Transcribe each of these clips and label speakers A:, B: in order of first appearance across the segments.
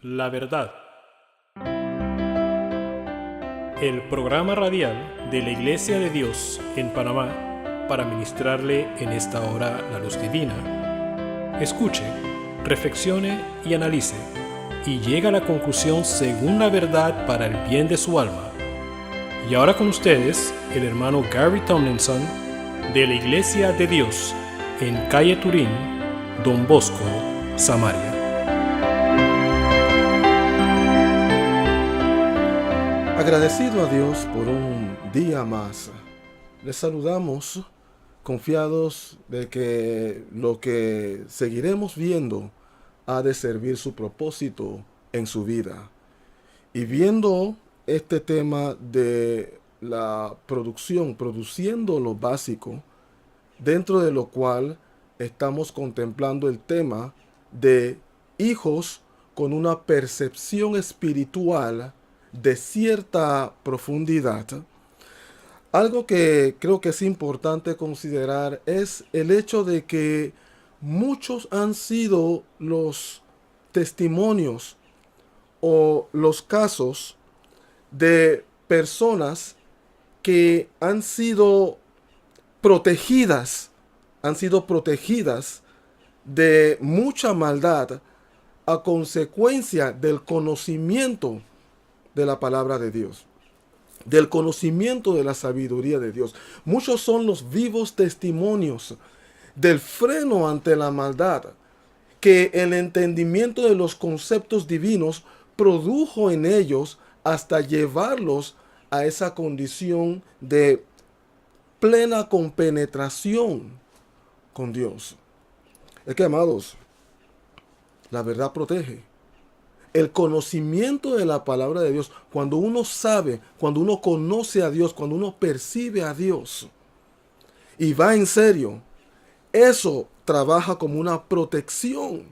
A: La verdad. El programa radial de la Iglesia de Dios en Panamá para ministrarle en esta hora la luz divina. Escuche, reflexione y analice, y llegue a la conclusión según la verdad para el bien de su alma. Y ahora con ustedes, el hermano Gary Tomlinson de la Iglesia de Dios en calle Turín, Don Bosco, Samaria.
B: Agradecido a Dios por un día más, les saludamos confiados de que lo que seguiremos viendo ha de servir su propósito en su vida. Y viendo este tema de la producción, produciendo lo básico, dentro de lo cual estamos contemplando el tema de hijos con una percepción espiritual de cierta profundidad. Algo que creo que es importante considerar es el hecho de que muchos han sido los testimonios o los casos de personas que han sido protegidas de mucha maldad a consecuencia del conocimiento de la palabra de Dios, del conocimiento de la sabiduría de Dios. Muchos son los vivos testimonios del freno ante la maldad que el entendimiento de los conceptos divinos produjo en ellos hasta llevarlos a esa condición de plena compenetración con Dios. Es que, amados, la verdad protege. El conocimiento de la palabra de Dios, cuando uno sabe, cuando uno conoce a Dios, cuando uno percibe a Dios y va en serio, eso trabaja como una protección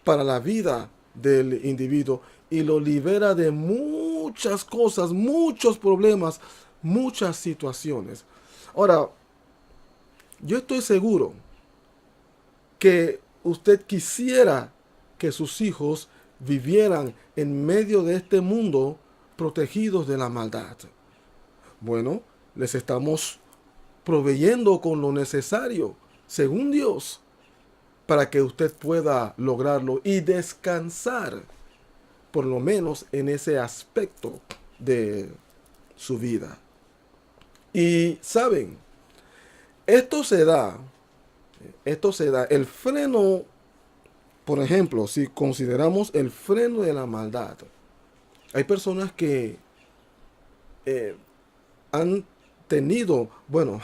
B: para la vida del individuo y lo libera de muchas cosas, muchos problemas, muchas situaciones. Ahora, yo estoy seguro que usted quisiera que sus hijos vivieran en medio de este mundo protegidos de la maldad. Bueno, les estamos proveyendo con lo necesario, según Dios, para que usted pueda lograrlo y descansar, por lo menos en ese aspecto de su vida. Y saben, esto se da, el freno. Por ejemplo, si consideramos el freno de la maldad, hay personas que han tenido, bueno,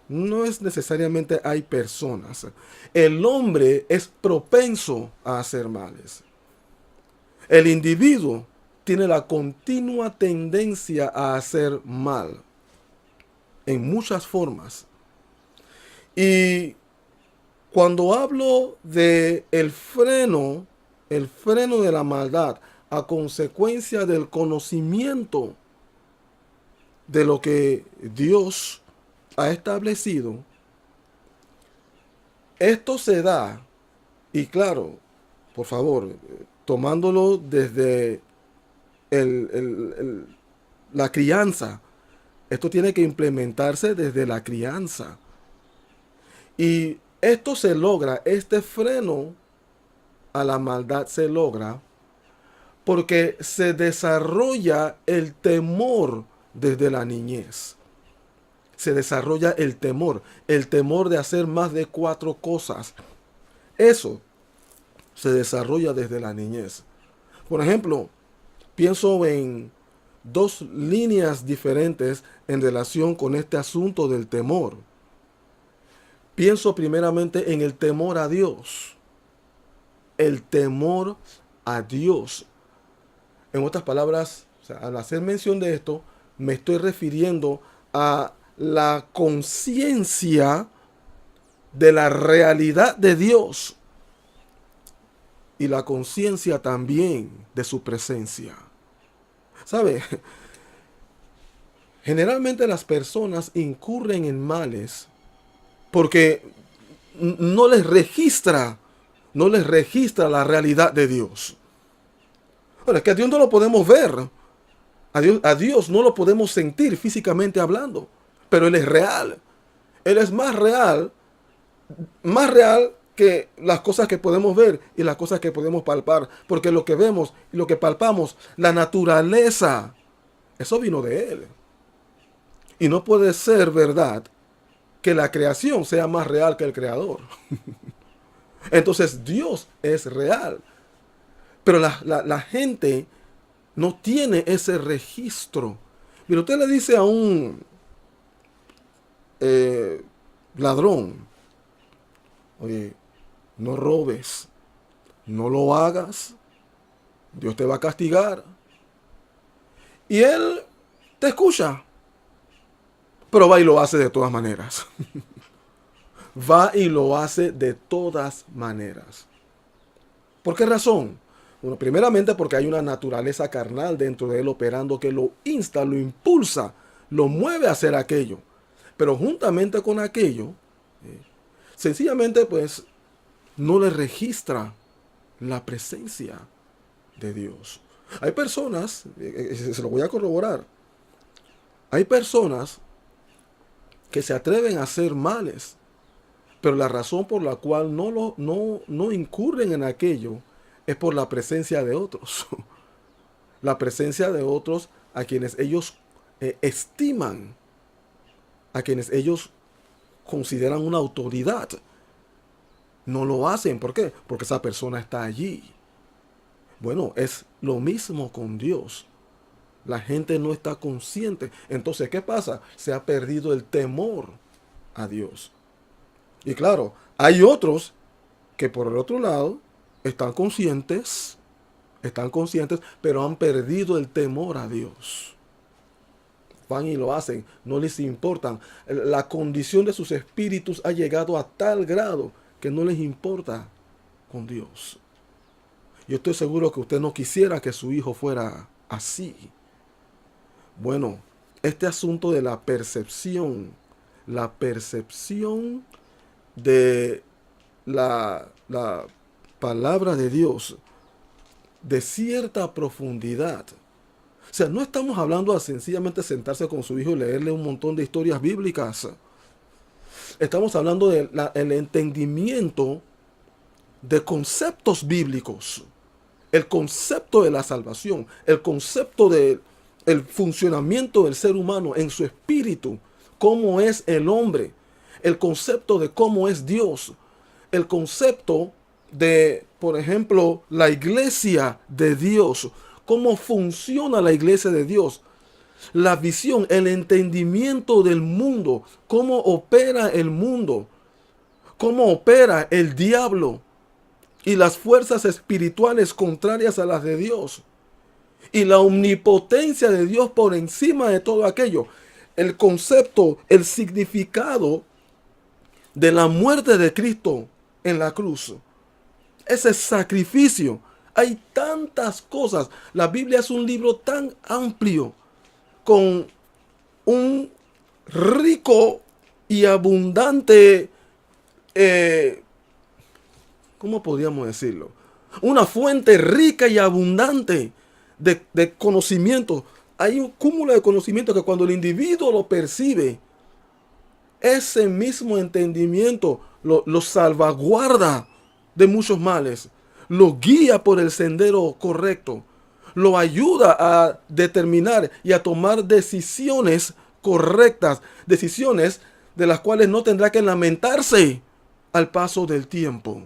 B: no es necesariamente hay personas. El hombre es propenso a hacer males. El individuo tiene la continua tendencia a hacer mal en muchas formas. Y cuando hablo de el freno de la maldad a consecuencia del conocimiento de lo que Dios ha establecido, esto se da, y claro, por favor, tomándolo desde la crianza, esto tiene que implementarse desde la crianza. Y esto se logra, este freno a la maldad se logra porque se desarrolla el temor desde la niñez. Se desarrolla el temor de hacer más de 4 cosas. Eso se desarrolla desde la niñez. Por ejemplo, pienso en 2 líneas diferentes en relación con este asunto del temor. Pienso primeramente en el temor a Dios. El temor a Dios. En otras palabras, al hacer mención de esto, me estoy refiriendo a la conciencia de la realidad de Dios y la conciencia también de su presencia. ¿Sabe? Generalmente las personas incurren en males porque no les registra la realidad de Dios. Bueno, es que a Dios no lo podemos ver. A Dios no lo podemos sentir físicamente hablando. Pero Él es real. Él es más real que las cosas que podemos ver y las cosas que podemos palpar. Porque lo que vemos y lo que palpamos, la naturaleza, eso vino de Él. Y no puede ser verdad que la creación sea más real que el creador. Entonces Dios es real. Pero la gente no tiene ese registro. Mira, usted le dice a un ladrón, oye, no robes, no lo hagas, Dios te va a castigar. Y él te escucha, pero va y lo hace de todas maneras. Va y lo hace de todas maneras. ¿Por qué razón? Bueno, primeramente porque hay una naturaleza carnal dentro de él operando que lo insta, lo impulsa, lo mueve a hacer aquello. Pero juntamente con aquello, sencillamente pues no le registra la presencia de Dios. Hay personas, se lo voy a corroborar, hay personas que se atreven a hacer males, pero la razón por la cual no incurren en aquello es por la presencia de otros. La presencia de otros a quienes ellos estiman, a quienes ellos consideran una autoridad. No lo hacen. ¿Por qué? Porque esa persona está allí. Bueno, es lo mismo con Dios. La gente no está consciente. Entonces, ¿qué pasa? Se ha perdido el temor a Dios. Y claro, hay otros que por el otro lado están conscientes, pero han perdido el temor a Dios. Van y lo hacen, no les importan. La condición de sus espíritus ha llegado a tal grado que no les importa con Dios. Yo estoy seguro que usted no quisiera que su hijo fuera así. Bueno, este asunto de la percepción de la palabra de Dios de cierta profundidad. O sea, no estamos hablando de sencillamente sentarse con su hijo y leerle un montón de historias bíblicas. Estamos hablando del entendimiento de conceptos bíblicos. El concepto de la salvación, el concepto del funcionamiento del ser humano en su espíritu, cómo es el hombre, el concepto de cómo es Dios, el concepto de, por ejemplo, la iglesia de Dios, cómo funciona la iglesia de Dios, la visión, el entendimiento del mundo, cómo opera el mundo, cómo opera el diablo y las fuerzas espirituales contrarias a las de Dios, y la omnipotencia de Dios por encima de todo aquello, el concepto, el significado de la muerte de Cristo en la cruz, ese sacrificio. Hay tantas cosas. La Biblia es un libro tan amplio, con un rico y abundante, ¿cómo podríamos decirlo? Una fuente rica y abundante de conocimiento. Hay un cúmulo de conocimiento que cuando el individuo lo percibe, ese mismo entendimiento lo salvaguarda de muchos males, lo guía por el sendero correcto, lo ayuda a determinar y a tomar decisiones correctas, decisiones de las cuales no tendrá que lamentarse al paso del tiempo.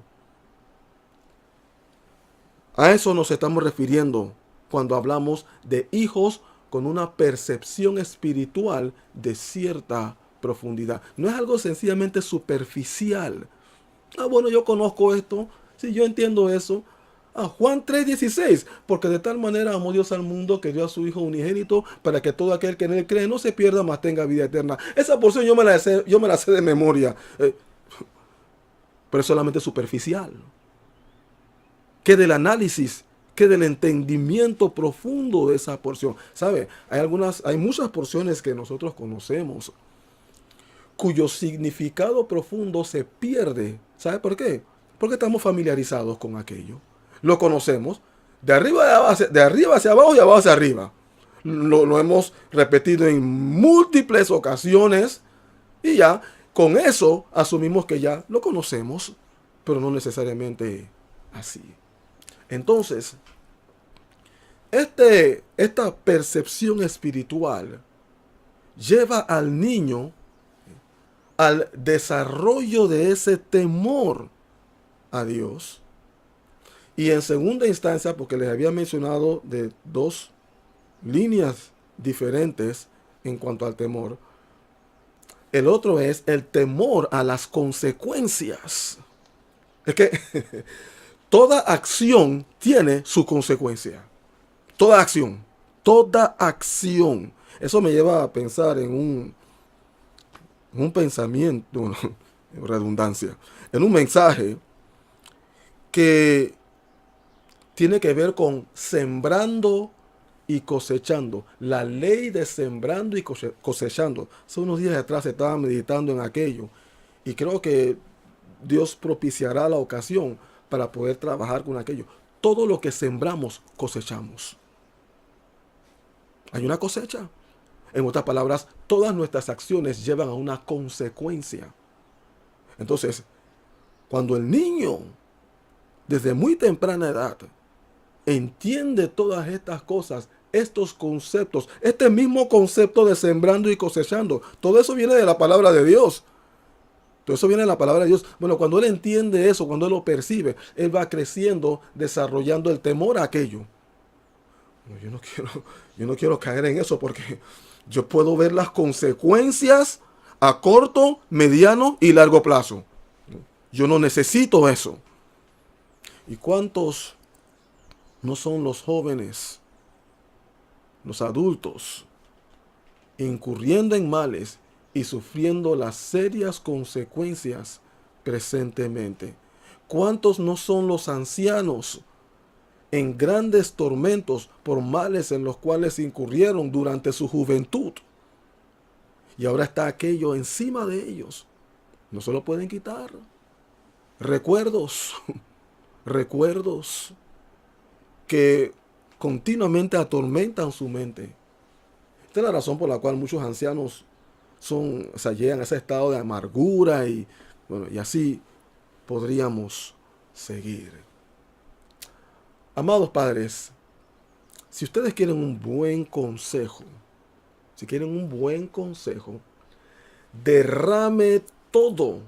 B: A eso nos estamos refiriendo cuando hablamos de hijos con una percepción espiritual de cierta profundidad. No es algo sencillamente superficial. Bueno, yo conozco esto, sí, yo entiendo eso. Juan 3:16, porque de tal manera amó Dios al mundo que dio a su Hijo unigénito para que todo aquel que en él cree no se pierda, mas tenga vida eterna. Esa porción yo me la sé de memoria, pero es solamente superficial. ¿Qué del análisis? ¿Qué del entendimiento profundo de esa porción? ¿Sabe? Hay muchas porciones que nosotros conocemos cuyo significado profundo se pierde. ¿Sabe por qué? Porque estamos familiarizados con aquello. Lo conocemos, de arriba hacia abajo y abajo hacia arriba. Lo hemos repetido en múltiples ocasiones y ya con eso asumimos que ya lo conocemos, pero no necesariamente así. Entonces, esta percepción espiritual lleva al niño al desarrollo de ese temor a Dios. Y en segunda instancia, porque les había mencionado de dos líneas diferentes en cuanto al temor, el otro es el temor a las consecuencias. Es que toda acción tiene su consecuencia. Toda acción. Toda acción. Eso me lleva a pensar en un pensamiento, bueno, redundancia, en un mensaje que tiene que ver con sembrando y cosechando. La ley de sembrando y cosechando. Hace unos días atrás estaba meditando en aquello y creo que Dios propiciará la ocasión para poder trabajar con aquello. Todo lo que sembramos, cosechamos. Hay una cosecha. En otras palabras, todas nuestras acciones llevan a una consecuencia. Entonces, cuando el niño, desde muy temprana edad, entiende todas estas cosas, estos conceptos, este mismo concepto de sembrando y cosechando, todo eso viene de la palabra de Dios. Todo eso viene de la palabra de Dios. Bueno, cuando él entiende eso, cuando él lo percibe, él va creciendo, desarrollando el temor a aquello. Yo no quiero caer en eso porque yo puedo ver las consecuencias a corto, mediano y largo plazo. Yo no necesito eso. ¿Y cuántos no son los jóvenes, los adultos, incurriendo en males y sufriendo las serias consecuencias presentemente? ¿Cuántos no son los ancianos en grandes tormentos por males en los cuales incurrieron durante su juventud? Y ahora está aquello encima de ellos. No se lo pueden quitar. Recuerdos que continuamente atormentan su mente. Esta es la razón por la cual muchos ancianos llegan a ese estado de amargura y así podríamos seguir. Amados padres, si ustedes quieren un buen consejo, derrame todo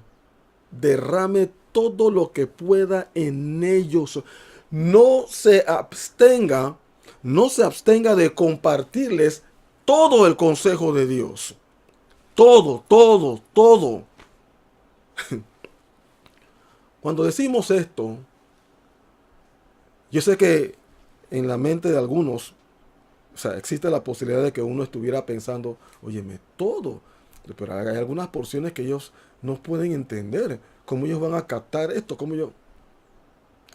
B: lo que pueda en ellos. No se abstenga de compartirles todo el consejo de Dios. Todo. Cuando decimos esto, yo sé que en la mente de algunos, existe la posibilidad de que uno estuviera pensando, óyeme, todo. Pero hay algunas porciones que ellos no pueden entender. ¿Cómo ellos van a captar esto?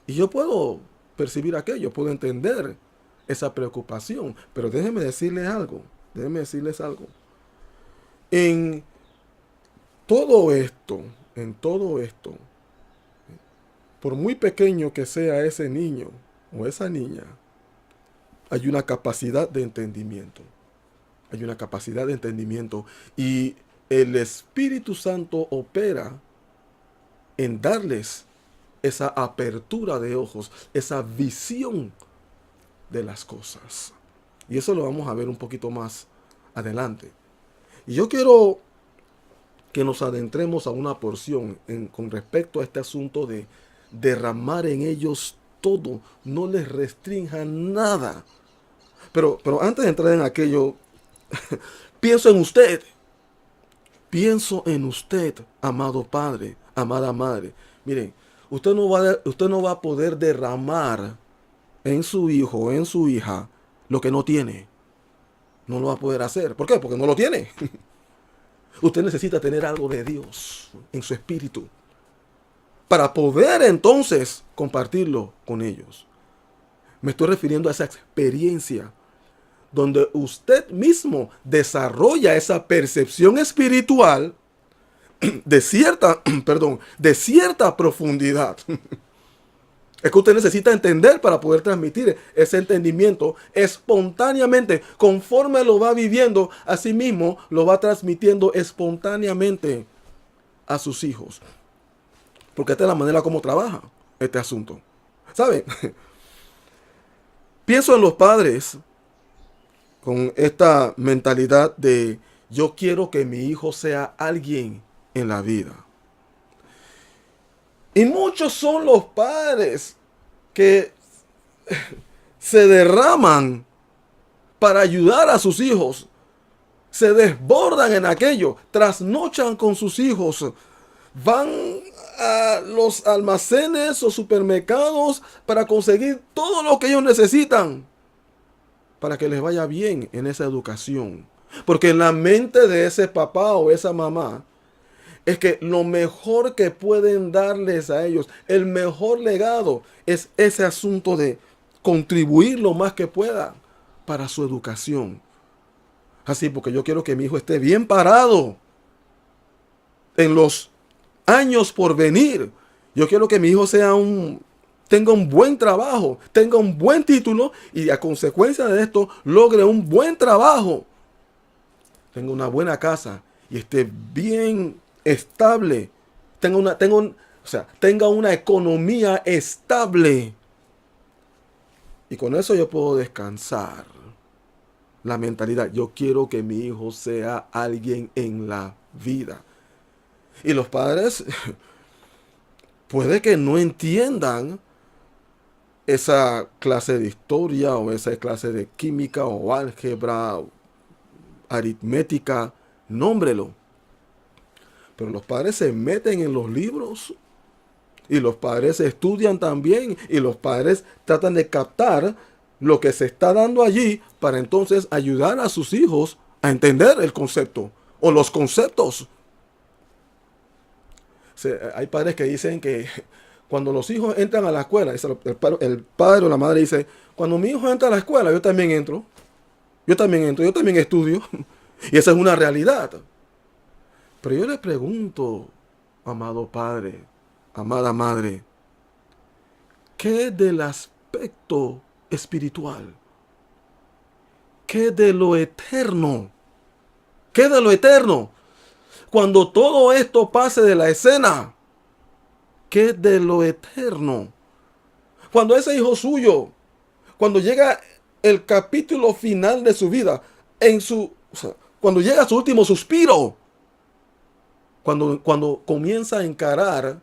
B: Y yo puedo percibir aquello, puedo entender esa preocupación. Pero déjenme decirles algo. En todo esto, por muy pequeño que sea ese niño o esa niña, hay una capacidad de entendimiento. Y el Espíritu Santo opera en darles esa apertura de ojos, esa visión de las cosas. Y eso lo vamos a ver un poquito más adelante. Y yo quiero que nos adentremos a una porción con respecto a este asunto de derramar en ellos todo, no les restrinja nada. Pero antes de entrar en aquello, pienso en usted, amado padre, amada madre. Miren, usted no va a poder derramar en su hijo o en su hija lo que no tiene. No lo va a poder hacer. ¿Por qué? Porque no lo tiene. Usted necesita tener algo de Dios en su espíritu para poder entonces compartirlo con ellos. Me estoy refiriendo a esa experiencia donde usted mismo desarrolla esa percepción espiritual de cierta profundidad. Es que usted necesita entender para poder transmitir ese entendimiento espontáneamente. Conforme lo va viviendo, así mismo lo va transmitiendo espontáneamente a sus hijos. Porque esta es la manera como trabaja este asunto. ¿Saben? Pienso en los padres con esta mentalidad de yo quiero que mi hijo sea alguien en la vida. Y muchos son los padres que se derraman para ayudar a sus hijos. Se desbordan en aquello, trasnochan con sus hijos, van a los almacenes o supermercados para conseguir todo lo que ellos necesitan para que les vaya bien en esa educación. Porque en la mente de ese papá o esa mamá es que lo mejor que pueden darles a ellos, el mejor legado, es ese asunto de contribuir lo más que pueda para su educación. Así, porque yo quiero que mi hijo esté bien parado en los años por venir. Yo quiero que mi hijo tenga un buen trabajo, tenga un buen título y a consecuencia de esto logre un buen trabajo, tenga una buena casa y esté bien estable, tenga una economía estable. Y con eso yo puedo descansar. La mentalidad, yo quiero que mi hijo sea alguien en la vida. Y los padres puede que no entiendan esa clase de historia o esa clase de química o álgebra, o aritmética, nómbrelo. Pero los padres se meten en los libros y los padres estudian también y los padres tratan de captar lo que se está dando allí para entonces ayudar a sus hijos a entender el concepto o los conceptos. Hay padres que dicen que cuando los hijos entran a la escuela, el padre o la madre dice, cuando mi hijo entra a la escuela, yo también entro, yo también estudio. Y esa es una realidad. Pero yo le pregunto, amado padre, amada madre, ¿qué del aspecto espiritual? ¿Qué de lo eterno? ¿Qué de lo eterno? Cuando todo esto pase de la escena, ¿qué de lo eterno? Cuando ese hijo suyo, cuando llega el capítulo final de su vida, cuando llega su último suspiro, cuando comienza a encarar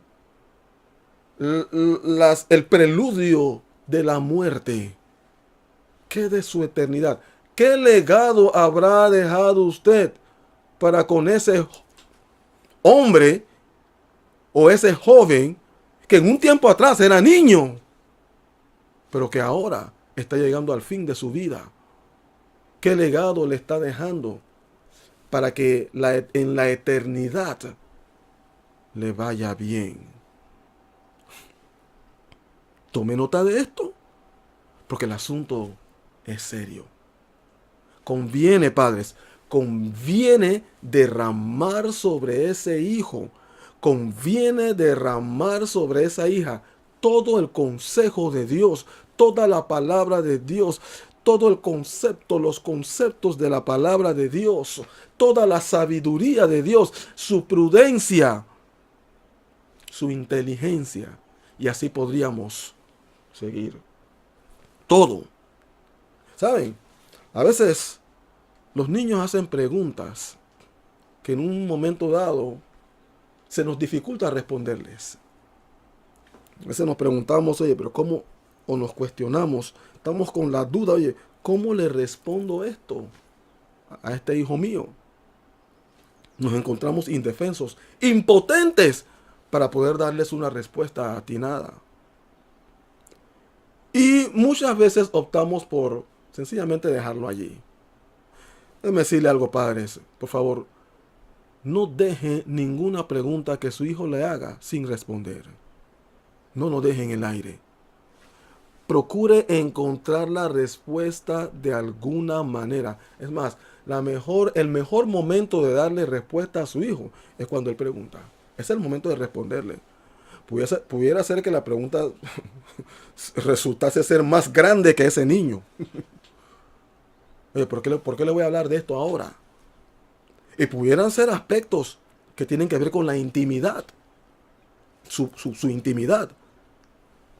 B: el preludio de la muerte, ¿qué de su eternidad? ¿Qué legado habrá dejado usted para con ese hombre o ese joven que en un tiempo atrás era niño, pero que ahora está llegando al fin de su vida? ¿Qué legado le está dejando para que en la eternidad le vaya bien? Tome nota de esto, porque el asunto es serio. Conviene, padres, conviene derramar sobre ese hijo, conviene derramar sobre esa hija todo el consejo de Dios, toda la palabra de Dios, todo el concepto, los conceptos de la palabra de Dios, toda la sabiduría de Dios, su prudencia, su inteligencia, y así podríamos seguir. Todo. ¿Saben? A veces los niños hacen preguntas que en un momento dado se nos dificulta responderles. A veces nos preguntamos, oye, pero ¿cómo? O nos cuestionamos, estamos con la duda, oye, ¿cómo le respondo esto a este hijo mío? Nos encontramos indefensos, impotentes para poder darles una respuesta atinada. Y muchas veces optamos por sencillamente dejarlo allí. Déjenme decirle algo, padres, por favor, no deje ninguna pregunta que su hijo le haga sin responder. No lo deje en el aire. Procure encontrar la respuesta de alguna manera. Es más, el mejor momento de darle respuesta a su hijo es cuando él pregunta. Es el momento de responderle. Pudiera ser que la pregunta resultase ser más grande que ese niño. Oye, ¿por qué le voy a hablar de esto ahora? Y pudieran ser aspectos que tienen que ver con la intimidad. Su intimidad.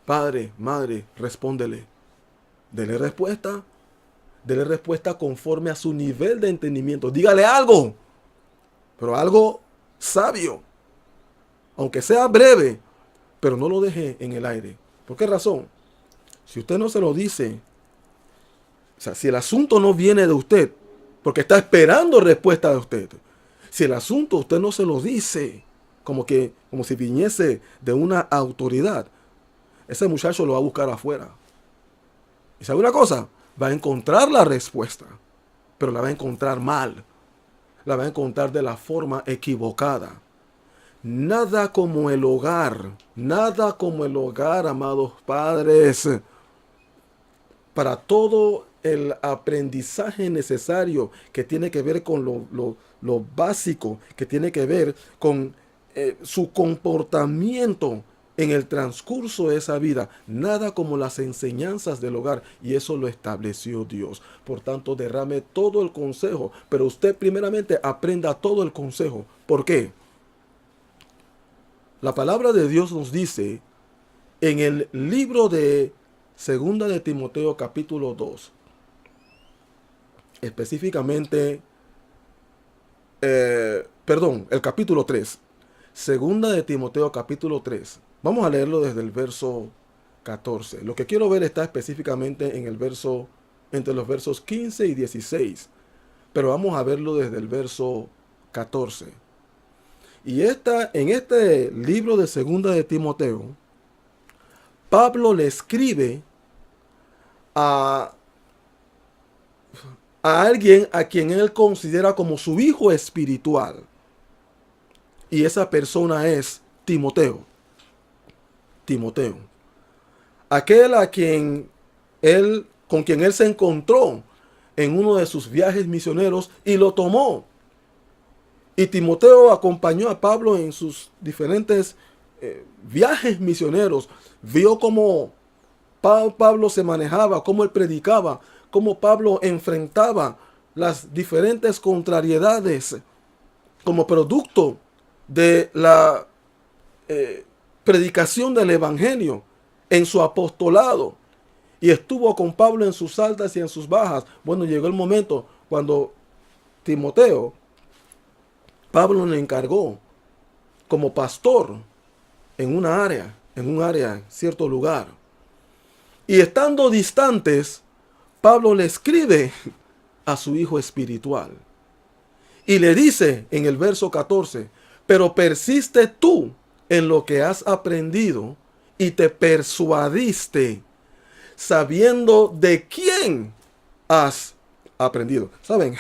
B: Padre, madre, respóndele. Dele respuesta. Dele respuesta conforme a su nivel de entendimiento. Dígale algo. Pero algo sabio. Aunque sea breve. Pero no lo deje en el aire. ¿Por qué razón? Si usted no se lo dice. O sea, si el asunto no viene de usted. Porque está esperando respuesta de usted. Si el asunto usted no se lo dice. Como si viniese de una autoridad. Ese muchacho lo va a buscar afuera. ¿Y sabe una cosa? Va a encontrar la respuesta. Pero la va a encontrar mal. La va a encontrar de la forma equivocada. Nada como el hogar. Nada como el hogar, amados padres. Para todo el aprendizaje necesario que tiene que ver con lo básico, que tiene que ver con su comportamiento en el transcurso de esa vida. Nada como las enseñanzas del hogar, y eso lo estableció Dios. Por tanto, derrame todo el consejo, pero usted primeramente aprenda todo el consejo. ¿Por qué? La palabra de Dios nos dice en el libro de Segunda de Timoteo capítulo 2, específicamente, el capítulo 3, Segunda de Timoteo capítulo 3. Vamos a leerlo desde el verso 14. Lo que quiero ver está específicamente en el verso, entre los versos 15 y 16. Pero vamos a verlo desde el verso 14. Y en este libro de Segunda de Timoteo, Pablo le escribe a alguien a quien él considera como su hijo espiritual. Y esa persona es Timoteo. Timoteo. Aquel con quien él se encontró en uno de sus viajes misioneros y lo tomó. Y Timoteo acompañó a Pablo en sus diferentes viajes misioneros. Vio cómo Pablo se manejaba, cómo él predicaba, cómo Pablo enfrentaba las diferentes contrariedades como producto de la predicación del evangelio en su apostolado. Y estuvo con Pablo en sus altas y en sus bajas. Bueno, llegó el momento cuando Timoteo, Pablo le encargó como pastor en un área, cierto lugar. Y estando distantes, Pablo le escribe a su hijo espiritual. Y le dice en el verso 14, pero persiste tú en lo que has aprendido y te persuadiste, sabiendo de quién has aprendido. ¿Saben?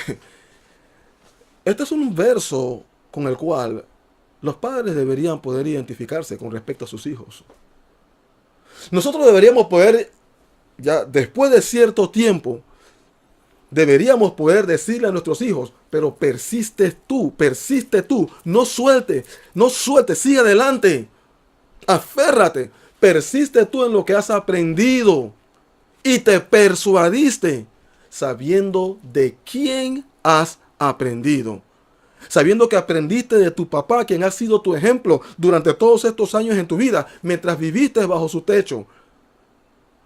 B: Este es un verso con el cual los padres deberían poder identificarse con respecto a sus hijos. Nosotros deberíamos poder, ya después de cierto tiempo, deberíamos poder decirle a nuestros hijos, pero persiste tú, no sueltes, sigue adelante, aférrate, persiste tú en lo que has aprendido y te persuadiste, sabiendo de quién has aprendido. Sabiendo que aprendiste de tu papá, quien ha sido tu ejemplo durante todos estos años en tu vida, mientras viviste bajo su techo.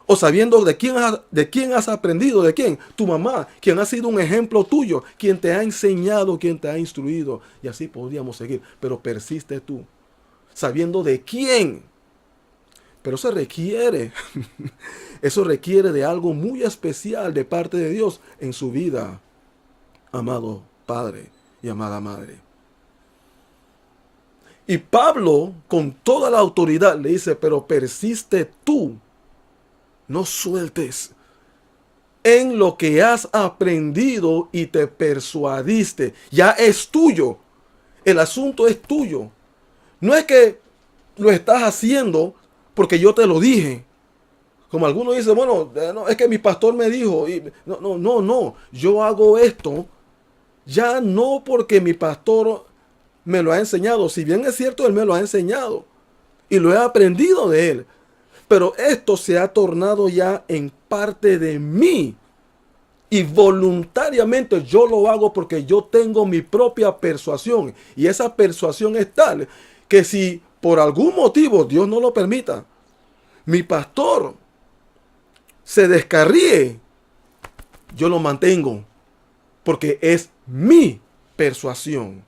B: O sabiendo de quién has aprendido, de quién, tu mamá, quien ha sido un ejemplo tuyo, quien te ha enseñado, quien te ha instruido. Y así podríamos seguir. Pero persiste tú, sabiendo de quién. Pero eso requiere de algo muy especial de parte de Dios en su vida, amado padre y amada madre. Y Pablo, con toda la autoridad, le dice, pero persiste tú, no sueltes en lo que has aprendido y te persuadiste. Ya es tuyo. El asunto es tuyo. No es que lo estás haciendo porque yo te lo dije. Como algunos dicen, bueno, no, es que mi pastor me dijo. No. Yo hago esto ya no porque mi pastor me lo ha enseñado. Si bien es cierto, él me lo ha enseñado. y lo he aprendido de Él. Pero esto se ha tornado ya en parte de mí. Y voluntariamente yo lo hago porque yo tengo mi propia persuasión. Y esa persuasión es tal que si por algún motivo, Dios no lo permita, mi pastor se descarríe, yo lo mantengo. Porque es mi persuasión.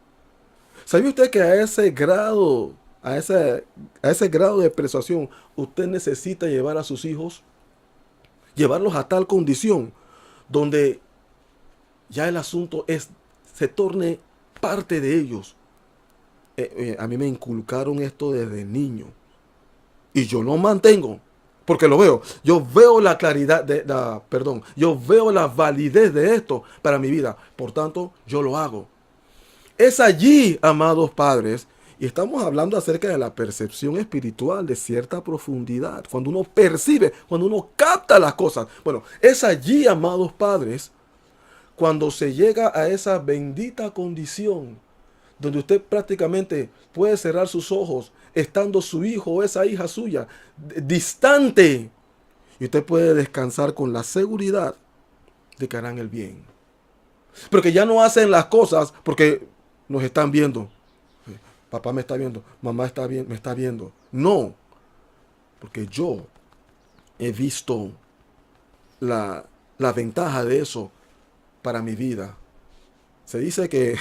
B: ¿Sabe usted que a ese grado de persuasión usted necesita llevar a sus hijos? Llevarlos a tal condición donde ya el asunto se torne parte de ellos. A mí me inculcaron esto desde niño. Y yo lo mantengo. Porque lo veo. Yo veo la claridad yo veo la validez de esto para mi vida. Por tanto, yo lo hago. Es allí, amados padres, y estamos hablando acerca de la percepción espiritual de cierta profundidad. Cuando uno percibe, cuando uno capta las cosas. Bueno, es allí, amados padres, cuando se llega a esa bendita condición donde usted prácticamente puede cerrar sus ojos estando su hijo o esa hija suya distante, y usted puede descansar con la seguridad de que harán el bien. Porque ya no hacen las cosas porque nos están viendo. Papá me está viendo, mamá me está viendo. No, porque yo he visto la ventaja de eso para mi vida. Se dice que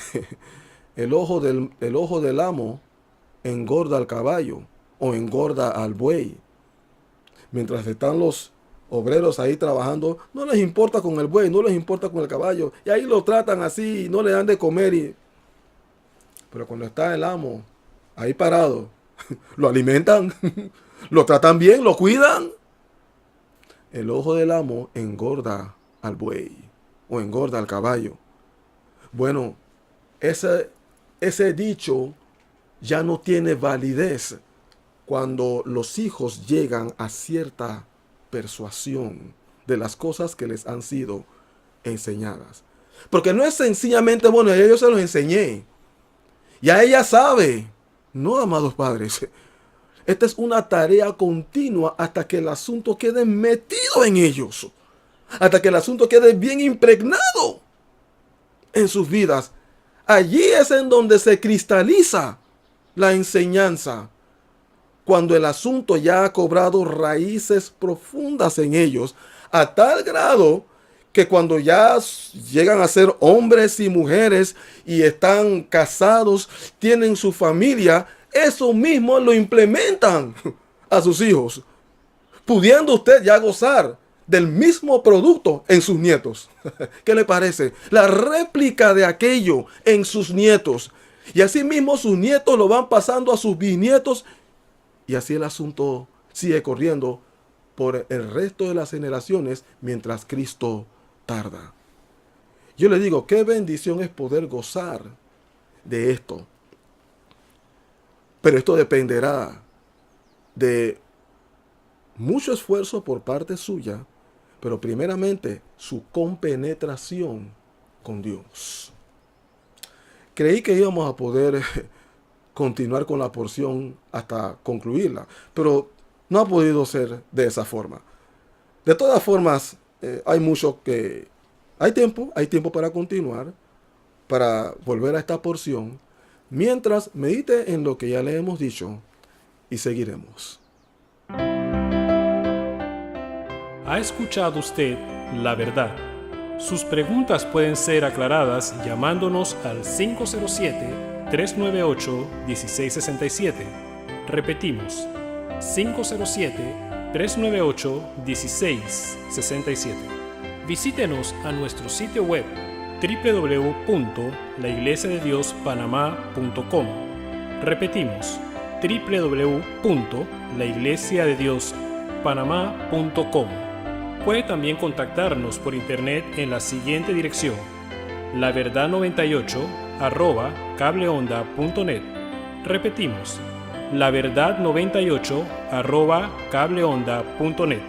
B: el ojo del amo engorda al caballo o engorda al buey. Mientras están los obreros ahí trabajando, no les importa con el buey, no les importa con el caballo, y ahí lo tratan así, no le dan de comer. Pero cuando está el amo ahí parado, lo alimentan, lo tratan bien, lo cuidan. El ojo del amo engorda al buey o engorda al caballo. Bueno, ese dicho ya no tiene validez cuando los hijos llegan a cierta persuasión de las cosas que les han sido enseñadas. Porque no es sencillamente, bueno, yo se los enseñé, ya ella sabe. No, amados padres, esta es una tarea continua hasta que el asunto quede metido en ellos, hasta que el asunto quede bien impregnado en sus vidas. Allí es en donde se cristaliza la enseñanza, cuando el asunto ya ha cobrado raíces profundas en ellos, a tal grado que cuando ya llegan a ser hombres y mujeres y están casados, tienen su familia, eso mismo lo implementan a sus hijos, pudiendo usted ya gozar del mismo producto en sus nietos. ¿Qué le parece? La réplica de aquello en sus nietos. Y así mismo sus nietos lo van pasando a sus bisnietos. Y así el asunto sigue corriendo por el resto de las generaciones mientras Cristo tarda. Yo le digo, qué bendición es poder gozar de esto. Pero esto dependerá de mucho esfuerzo por parte suya, pero primeramente su compenetración con Dios. Creí que íbamos a poder continuar con la porción hasta concluirla, pero no ha podido ser de esa forma. De todas formas, hay tiempo para continuar, para volver a esta porción, mientras medite en lo que ya le hemos dicho y seguiremos.
A: ¿Ha escuchado usted la verdad? Sus preguntas pueden ser aclaradas llamándonos al 507-398-1667. Repetimos, 507-398-1667. Visítenos a nuestro sitio web www.laiglesiadediospanamá.com. Repetimos, www.laiglesiadediospanamá.com. Puede también contactarnos por internet en la siguiente dirección: laverdad98@cableonda.net. Repetimos, laverdad98@cableonda.net.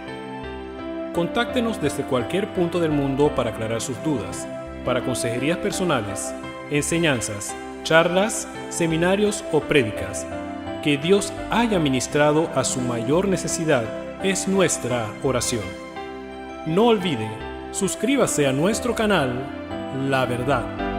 A: Contáctenos desde cualquier punto del mundo para aclarar sus dudas, para consejerías personales, enseñanzas, charlas, seminarios o prédicas. que Dios haya ministrado a su mayor necesidad es nuestra oración. No olvide, suscríbase a nuestro canal La Verdad.